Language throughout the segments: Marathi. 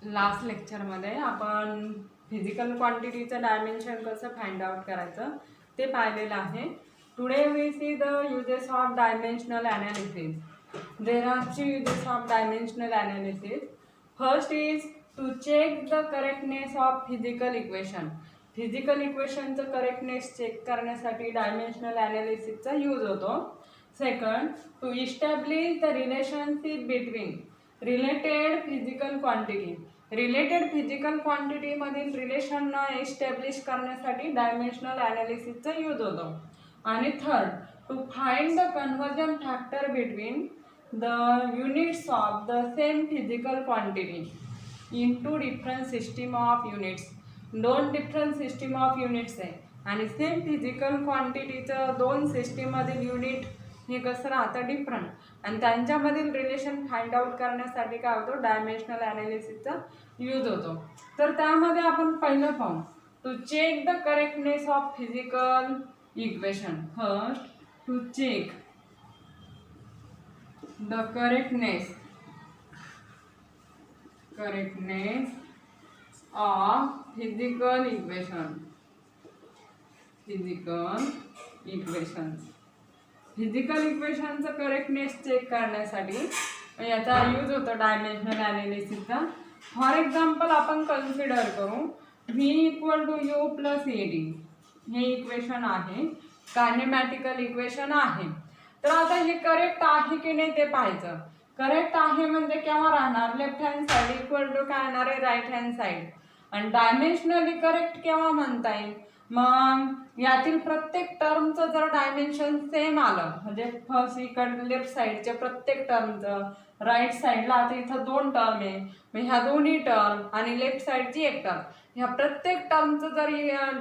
लास्ट लेक्चरमध्ये आपण फिजिकल क्वांटिटीचं डायमेन्शन कसं फाइंड आउट करायचं ते पाहिलेलं आहे. Today we see the uses of dimensional analysis. There are 3 uses of dimensional analysis. First is to check the correctness of physical equation. Physical इक्वेशनचं करेक्टनेस चेक करण्यासाठी डायमेन्शनल ॲनालिसिसचा यूज होतो. Second, to establish the relationship between related physical quantity. Related physical क्वांटिटीमधील रिलेशन एस्टॅब्लिश करण्यासाठी डायमेन्शनल ॲनालिसिसचा यूज होतो. आणि third, to find the conversion factor between the units of the same physical quantity in two different system of units. दोन डिफरंट सिस्टीम ऑफ युनिट्स आहे आणि सेम फिजिकल क्वांटिटीचं दोन सिस्टीममधील युनिट हे कसं राहतं डिफरंट, आणि त्यांच्यामधील रिलेशन फाइंड आउट करण्यासाठी काय होतो डायमेन्शनल ॲनालिसिसचा यूज होतो. तर त्यामध्ये आपण पहिलं पाहू, to check the correctness of physical equation. First, to check the correctness of physical equations. Physical इक्वेशनचं करेक्टनेस चेक करण्यासाठी याचा यूज होतो डायमेन्शनल ॲनालिसिसचा. फॉर एक्झाम्पल आपण कन्सिडर करू v equal to u plus a d. हे इक्वेशन आहे, कायनेमॅटिकल इक्वेशन आहे. तर आता हे करेक्ट आहे की नाही ते पाहायचं. करेक्ट आहे म्हणजे केव्हा राहणार, left hand side equal to काय येणार आहे राईट हँड साईड. आणि डायमेन्शनली करेक्ट केव्हा म्हणता येईल, मग यातील प्रत्येक टर्मचं जर डायमेन्शन सेम आलं, म्हणजे फर्स्ट इकडे लेफ्ट साईडच्या प्रत्येक टर्मचं, राईट साईडला आता इथं 2 टर्म आहे, मग ह्या दोन्ही टर्म आणि लेफ्ट साईडची एक टर्म, ह्या प्रत्येक टर्मचं जर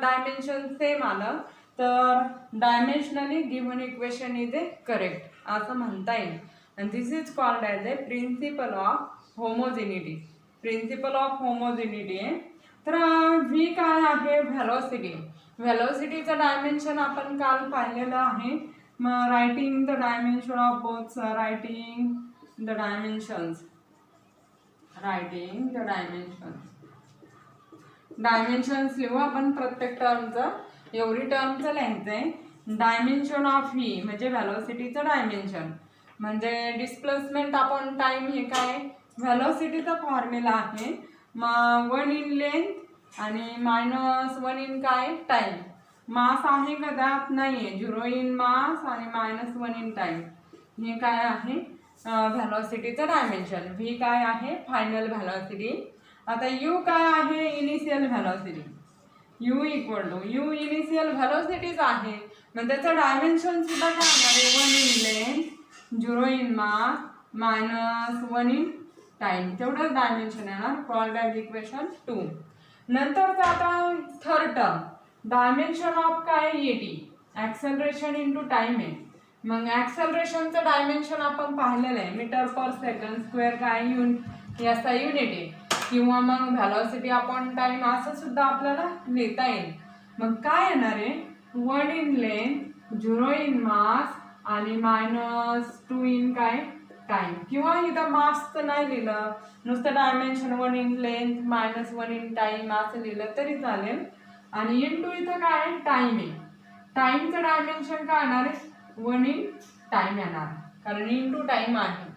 डायमेन्शन सेम आलं तर dimensionally given equation is a correct असं म्हणता येईल. and this is called as a principle of homogeneity. Principle of homogeneity आहे. तर v काय आहे, व्हेलॉसिटी. व्हेलॉसिटीचं डायमेन्शन आपण काल पाहिलेलं आहे. मग writing the dimension of both, writing the dimensions लिहू आपण प्रत्येक टर्मचं, एवढी टर्मचं लिहायचं आहे. डायमेन्शन ऑफ v म्हणजे व्हेलॉसिटीचं डायमेन्शन, म्हणजे डिस्प्लेसमेंट अपॉन टाइम. हे काय व्हेलॉसिटीचा फॉर्म्युला आहे. मग 1 इन लेंथ आणि -1 इन काय टाइम. मास आहे का त्यात नाही आहे, 0 इन मास आणि -1 इन टाइम. हे काय आहे व्हेलॉसिटीचं डायमेन्शन. v काय आहे फायनल व्हेलॉसिटी. आता u काय आहे initial velocity. u equal to u initial व्हेलॉसिटीच आहे, मग त्याचं डायमेन्शन सुद्धा काय होणार आहे 1 in length, 0 in mass, -1 in time. तेवढंच डायमेन्शन येणार. Called as equation 2. नंतरचा आता थर्ड टर्म, डायमेन्शन ऑफ काय ईटी, ॲक्सेलरेशन इंटू टाइम आहे. मग ॲक्सेलरेशनचं डायमेन्शन आपण पाहिलेलं आहे, मीटर पर सेकंड स्क्वेअर काय याचा युनिट आहे, किंवा मग व्हेलॉसिटी अपॉन टाइम असं सुद्धा आपल्याला लिहिता येईल. मग काय येणार आहे 1 इन लेंथ, 0 इन मास आणि -2 इन काय टाइम. किंवा इथं मासचं नाही लिहिलं, नुसतं dimension 1 in length -1 in time असं लिहिलं तरी चालेल. आणि इंटू इथं काय टाइम आहे, टाइमचं डायमेन्शन काय येणार आहे 1 इन टाइम येणार, कारण इंटू टाइम आहे.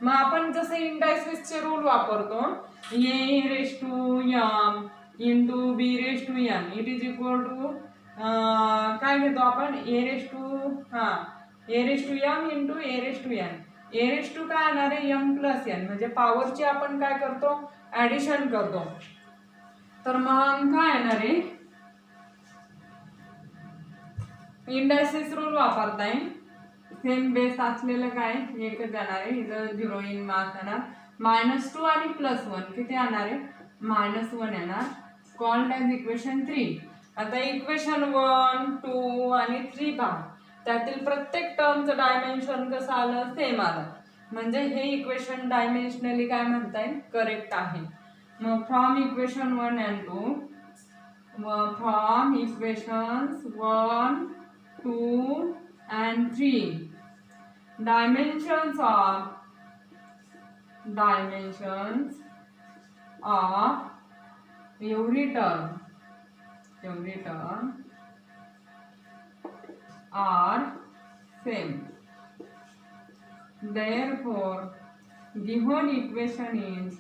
मग आपण जसं इंडायसिसचे रूल वापरतो, a raise to m into b raise to n it is equal to काय घेतो आपण a raise to m into a raise to n. a raise to काय येणार आहे m प्लस n, म्हणजे पॉवरची आपण काय करतो ॲडिशन करतो. तर मग काय येणार आहे इंडायसिस रूल वापरता येईल. सेम बेस असलेलं काय एकच येणार आहे. इथं 0 इन मास येणार, -2 आणि +1 किती येणार आहे -1 येणार. Called as equation 3. आता इक्वेशन 1, 2 आणि 3 पहा, त्यातील प्रत्येक टर्मचं डायमेन्शन कसं आलं सेम आलं, म्हणजे हे इक्वेशन डायमेन्शनली काय म्हणता येईल करेक्ट आहे. मग from equation 1 and 2, from equations 1, 2 and 3, dimensions of every term are same. Therefore, given equation is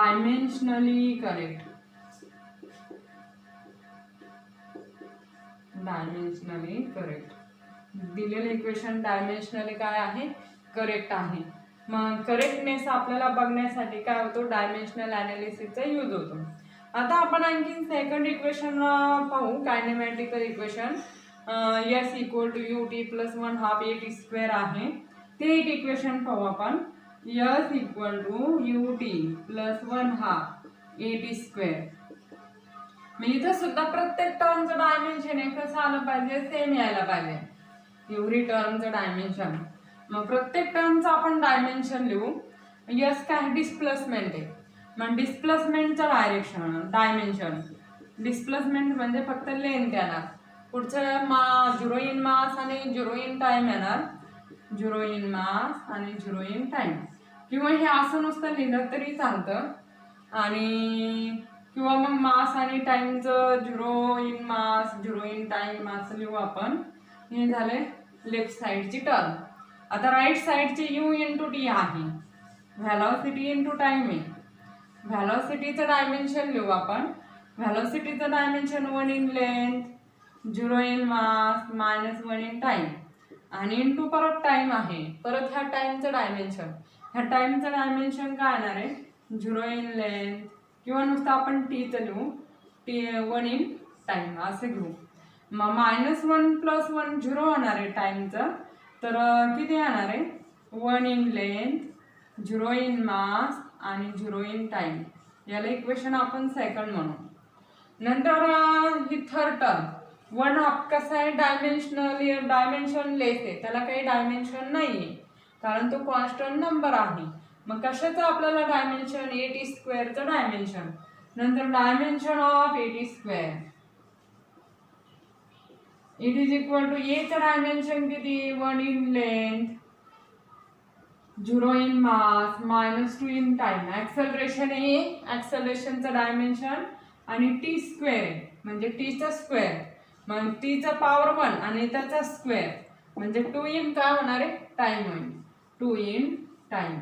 dimensionally correct. दिलेले इक्वेशन डायमेन्शनली काय आहे, करेक्ट आहे. मग करेक्टनेस आपल्याला बघण्यासाठी काय होतो, डायमेन्शनल ॲनालिसिसचा यूज होतो. आता आपण आणखी सेकंड इक्वेशन पाहू, कायनेमॅटिकल इक्वेशन. S = ut + 1/2 at² आहे. ते एक इक्वेशन पाहू आपण. S = ut + 1/2 at². मग इथं सुद्धा प्रत्येक टर्मचं डायमेन्शन आहे कसं आलं पाहिजे, सेम यायला पाहिजे. एव्हरी टर्मचं डायमेन्शन. मग प्रत्येक टर्मचं आपण डायमेन्शन लिहू. यस काय डिस्प्लेसमेंट आहे, मग डिस्प्लेसमेंटचं डायमेन्शन. डिस्प्लेसमेंट म्हणजे फक्त लेंथ येणार. पुढचं झिरो इन मास आणि झिरो इन टाइम येणार. झिरो इन मास आणि झिरो इन टाइम. किंवा हे असं नुसतं लिहिलं तरी चालतं. आणि किंवा मग मास आणि टाइमचं zero in mass zero in time असं लिहू आपण. हे झाले लेफ्ट साईडची टर्म. आता राईट साईडची u × t आहे. व्हॅलॉसिटी × टाइम आहे. व्हॅलॉसिटीचं डायमेन्शन लिहू आपण. व्हॅलॉसिटीचं dimension 1 in length, 0 in mass, -1 in time आणि × परत टाइम आहे. परत ह्या टाइमचं डायमेन्शन. ह्या टाइमचं डायमेन्शन काय येणार आहे, 0 इन लेंथ किंवा नुसतं आपण टीचं लिहू, 1 इन टाइम असं घेऊ. मग -1 + 1 0 होणार आहे टाइमचं. तर किती येणार आहे, 1 इन लेंथ, 0 इन मास आणि 0 इन टाइम. याला इक्वेशन आपण सेकंड म्हणू. नंतर ही थर्ड टर्म 1/2 कसं आहे, डायमेन्शन लेस आहे, त्याला काही डायमेन्शन नाही आहे कारण तो कॉन्स्टंट नंबर आहे. मग कशाचं आपल्याला डायमेन्शन, at²चं डायमेन्शन. नंतर dimension of at². It is equal to एचं डायमेन्शन किती, 1 in length, 0 in mass, -2 in time. Acceleration आहे, ॲक्सेलरेशनचं डायमेन्शन आणि t² आहे म्हणजे टीचा स्क्वेअर. मग टीचा पॉवर 1 आणि त्याचा स्क्वेअर म्हणजे 2 इन काय होणार आहे, टाइम होईल. 2 इन टाइम.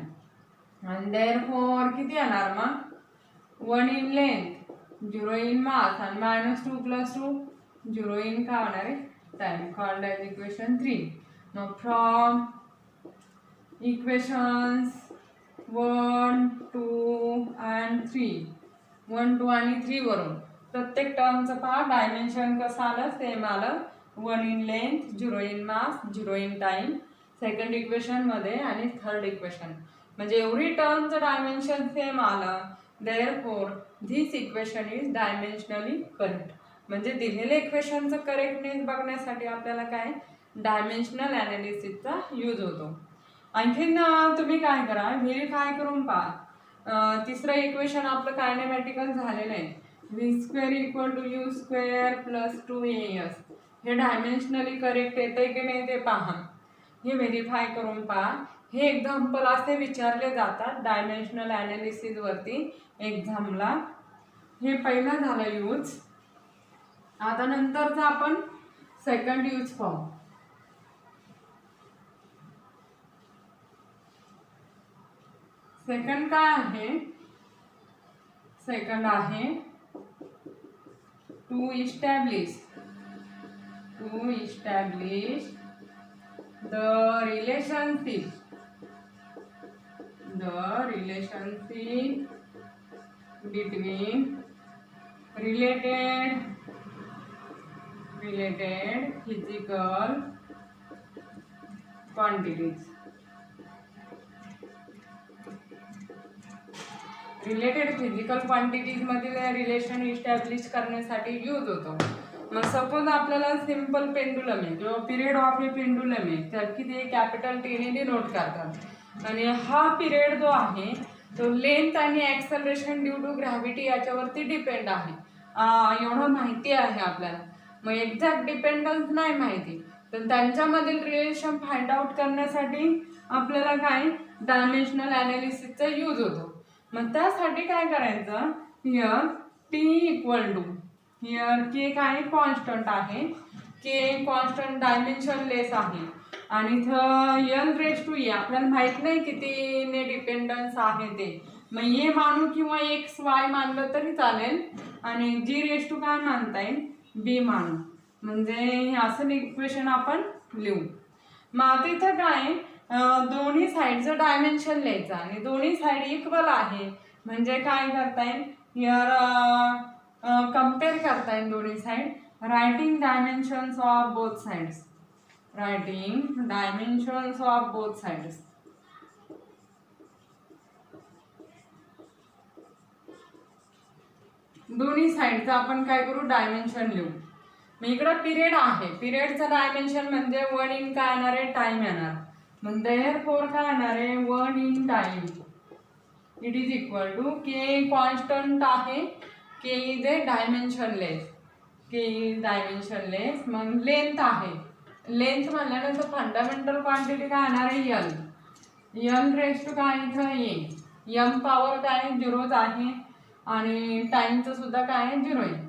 आणि देअरफॉर किती येणार मग, 1 इन लेंथ, 0 इन मास आणि -2 + 2 0 इन काय होणार आहे, टाइम. Called as equation 3. मग फ्रॉम इक्वेशन्स 1, 2 and 3, 1, 2 आणि 3 वरून प्रत्येक टर्मचं पहा डायमेन्शन कसं आलं, सेम आलं. 1 in length, 0 in mass, 0 in time second इक्वेशनमध्ये आणि थर्ड इक्वेशन. म्हणजे एव्हरी टर्मचं डायमेन्शन सेम आलं. Therefore this equation is dimensionally correct. म्हणजे दिलेल्या इक्वेशनचं करेक्टनेस बघण्यासाठी आपल्याला काय, डायमेन्शनल ॲनालिसिसचा यूज होतो. आणखीन तुम्ही काय करा, व्हेरीफाय करून पहा. तिसरं इक्वेशन आपलं कायनेमॅटिकल झालेलं आहे. v² = u² + 2as. हे डायमेन्शनली करेक्ट येते की नाही ते पहा. हे व्हेरीफाय करून पहा. हे एक्झाम्पल असे विचारले जातात डायमेन्शनल ॲनालिसिसवरती एक्झामला. हे पहिलं झालं यूज. आता नंतरचं आपण सेकंड यूज पाहू. सेकंड काय आहे, सेकंड आहे to establish the relationship between related physical quantities. Related physical quantities मधील रिलेशन इस्टॅब्लिश करण्यासाठी यूज होतो. मग सपोज आपल्याला सिंपल पेंडुलम आहे किंवा पिरियड ऑफ ए पेंडुलम आहे, तर किती कॅपिटल टीने डिनोट करतात. आणि हा पिरियड जो आहे तो लेंथ आणि ॲक्सेलरेशन ड्यू टू ग्रॅव्हिटी याच्यावरती डिपेंड आहे. एवढं माहिती आहे आपल्याला. मग एक्झॅक्ट डिपेंडन्स नाही माहिती, तर त्यांच्यामधील रिलेशन फाइंड आउट करण्यासाठी आपल्याला काय डायमेन्शनल ॲनालिसिसचा यूज होतो. मग त्यासाठी काय करायचं, here t equal to, here k काय कॉन्स्टंट आहे, के कॉन्स्टंट डायमेन्शनलेस आहे आणि इथं एल रेस टू ए आपल्याला माहित नाही कितीने डिपेंडन्स आहे ते, मग ए मानू किंवा एक्स वाय मानलं तरी चालेल आणि जी रेस टू काय मानता येईल बी मानू, म्हणजे असं इक्वेशन आपण लिहू. मग आता इथं काय दोन्ही साईडचं डायमेन्शन लिहायचं आणि दोन्ही साईड इक्वल आहे म्हणजे काय करता येईल, हिअर कम्पेअर करता येईल दोन्ही side. Writing dimensions of both sides, writing dimensions of both sides. दोन्ही साइडचं आपण काय करू डायमेन्शन लिहू. मग इकडं पिरियड आहे, पिरियडचं डायमेन्शन म्हणजे 1 इन काय येणार आहे टाइम येणार, म्हणजे देअरफॉर काय येणार आहे 1 in time it is equal to k constant आहे, k is a dimensionless, k is dimensionless. मग लेंथ आहे, लेंथ म्हणल्यानंतर फंडामेंटल क्वांटिटी काय येणार आहे यल, यल रेस टू काय इथं ए, एम पॉवर काय झिरोच आहे आणि टाइमचं सुद्धा काय आहे 0 आहे.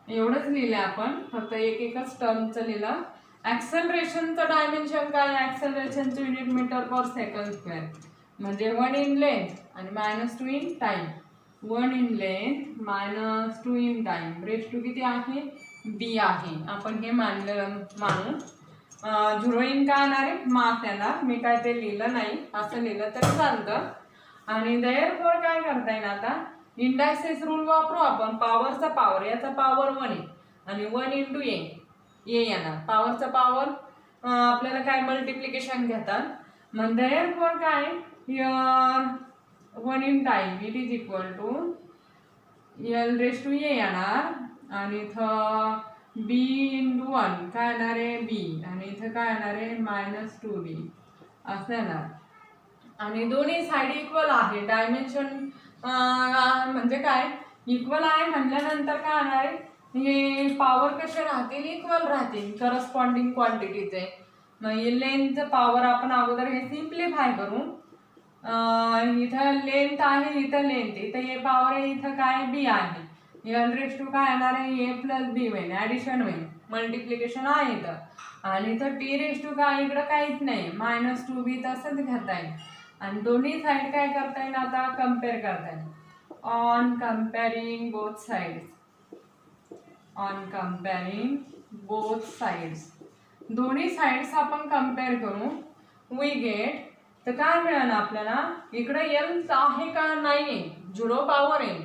एवढंच लिहिलं आपण, फक्त एक एकच टर्मचं लिहिलं. ॲक्सेलरेशनचं डायमेन्शन काय, ॲक्सेलरेशनचं unit metre per second square म्हणजे 1 इन लेंथ आणि -2 in time, 1 in length -2 in time. Raise to किती आहे बी आहे, आपण हे मानू. 0 इन काय येणार आहे मास येणार, मी काय ते लिहिलं नाही, असं लिहिलं तरी चालतं. आणि देअरफॉर काय करता येईल आता इंडायसेस रूल वापरू आपण, पॉवरचा पॉवर याचा पॉवर 1 आहे आणि 1 इंटू ए येणार, पॉवरचा पॉवर आपल्याला काय मल्टिप्लिकेशन घेतात. मग देअरफॉर काय here 1 in time it is equal to l raise to a येणार आणि इथं बी इंटू 1 काय येणार आहे बी आणि इथं काय येणार आहे -2b असं येणार. आणि दोन्ही साईड इक्वल आहे, डायमेन्शन म्हणजे काय इक्वल आहे म्हणल्यानंतर काय होणार आहे, हे पॉवर कसे राहतील इक्वल राहतील करस्पॉन्डिंग क्वांटिटीचे. मग लेंथचं पॉवर आपण अगोदर हे सिम्प्लिफाय करू, इथं लेंथ आहे इथं लेंथ, इथं ए पॉवर आहे इथं काय बी आहे, एल रेस टू काय येणार आहे ए प्लस बी होईल, ॲडिशन होईल, मल्टिप्लिकेशन आहे इथं आणि इथं टी रेस टू काय इकडं काहीच नाही -2b तसंच घेता येईल. आणि दोन्ही साइड काय करता येईल आता कम्पेअर करता येईल. On comparing both sides, on comparing both sides, दोन्ही साइड्स आपण कम्पेअर करू, वी गेट. तर काय मिळालं आपल्याला इकडे एल आहे का नाही आहे 0 पॉवर आहे,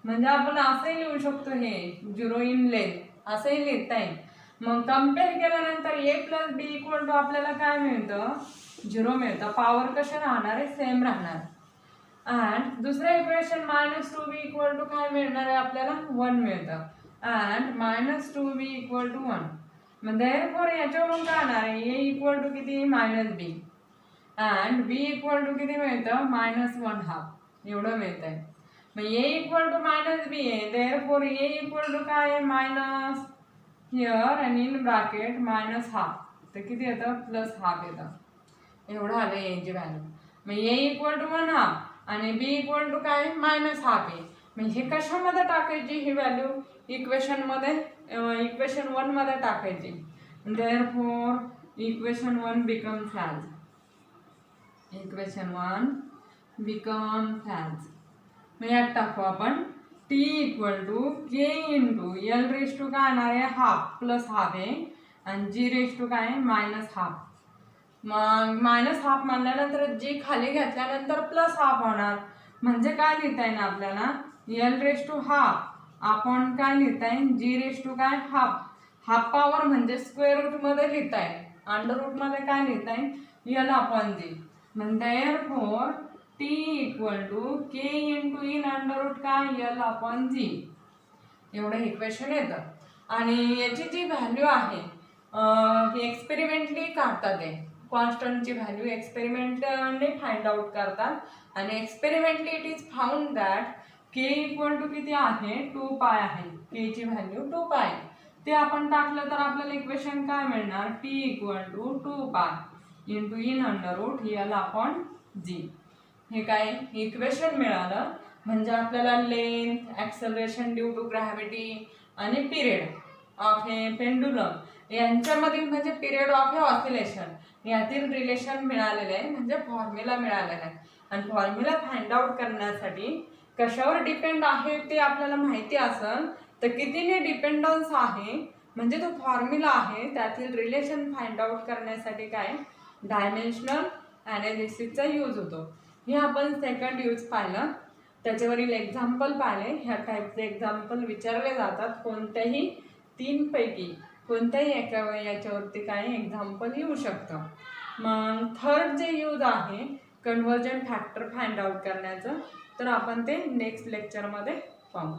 म्हणजे आपण असंही लिहू शकतो हे 0 इन लेंथ असंही लिहिता येईल. मग कम्पेअर केल्यानंतर ए प्लस बी इक्वल टू आपल्याला काय मिळतं 0 मिळतं, पॉवर कसे राहणार आहे सेम राहणार. अँड दुसरं इक्वेशन -2b इक्वल टू काय मिळणार आहे आपल्याला 1 मिळतं अँड -2b इक्वल टू 1. म्हणजे याच्यावरून काय येणार आहे ए इक्वल टू किती -b and B equal to किती मिळतं -1/2 एवढं मिळतं आहे. मग ए इक्वल टू -b आहे, देअरफॉर ए इक्वल टू काय आहे मायनस हिअर आणि इन ब्रॅकेट -1/2 तर किती येतं +1/2 येतं, एवढं आलं एची व्हॅल्यू. मग ए इक्वल टू 1/2 आणि बी इक्वल टू काय -1/2 आहे. मग हे कशामध्ये टाकायची ही व्हॅल्यू इक्वेशनमध्ये, इक्वेशन 1 मध्ये टाकायची. Therefore equation 1 becomes as, equation 1 becomes as. मग यात टाकू आपण T equal to K into L raise to काय येणार आहे +1/2 आहे आणि जी रेस टू काय -1/2. मग -1/2 म्हणल्यानंतर जी खाली घेतल्यानंतर +1/2 होणार, म्हणजे काय लिहिता येईल आपल्याला एल रेस टू 1/2 आपण काय लिहिता येईल जी रेस टू काय हाफ पॉवर म्हणजे स्क्वेअर रूटमध्ये लिहिता येईल, अंडर रूटमध्ये काय लिहिता येईल एल अपॉन जी. म्हणजे therefore T equal to K into in under root काय एल अपॉन जी एवढं इक्वेशन येतं. आणि याची जी व्हॅल्यू आहे एक्सपेरिमेंटली काढतात ते कॉन्स्टंटची व्हॅल्यू एक्सपेरिमेंटने फाइंड आउट करतात आणि experimentally it is found that K equal to किती आहे 2π आहे, के ची व्हॅल्यू 2π. ते आपण टाकलं तर आपल्याला इक्वेशन काय मिळणार t equal to 2π into in under root l upon g. हे काय इक्वेशन मिळालं. म्हणजे आपल्याला length, acceleration due to gravity आणि पिरियड ऑफ हे पेंडुलम यांच्यामधील म्हणजे पिरियड ऑफ हे ऑसिलेशन यातील रिलेशन मिळालेलं आहे, म्हणजे फॉर्म्युला मिळालेला आहे. आणि फॉर्म्युला फाइंड आउट करण्यासाठी कशावर डिपेंड आहे ते आपल्याला माहिती असेल तर कितीने डिपेंडन्स आहे म्हणजे तो फॉर्म्युला आहे त्यातील रिलेशन फाइंड आउट करण्यासाठी काय डायमेन्शनल ॲनालिसिसचा यूज होतो. हे आपण सेकंड यूज पाहिलं. त्याच्यावरील एक्झाम्पल पाहिले. ह्या टाईपचे एक्झाम्पल विचारले जातात. कोणत्याही 3 पैकी कोणत्याही एका याच्यावरती काय एक्झाम्पल येऊ शकतं. मग थर्ड जे यूज आहे कन्वर्जन फॅक्टर फाइंड आउट करण्याचं तर आपण ते नेक्स्ट लेक्चरमध्ये पाहू.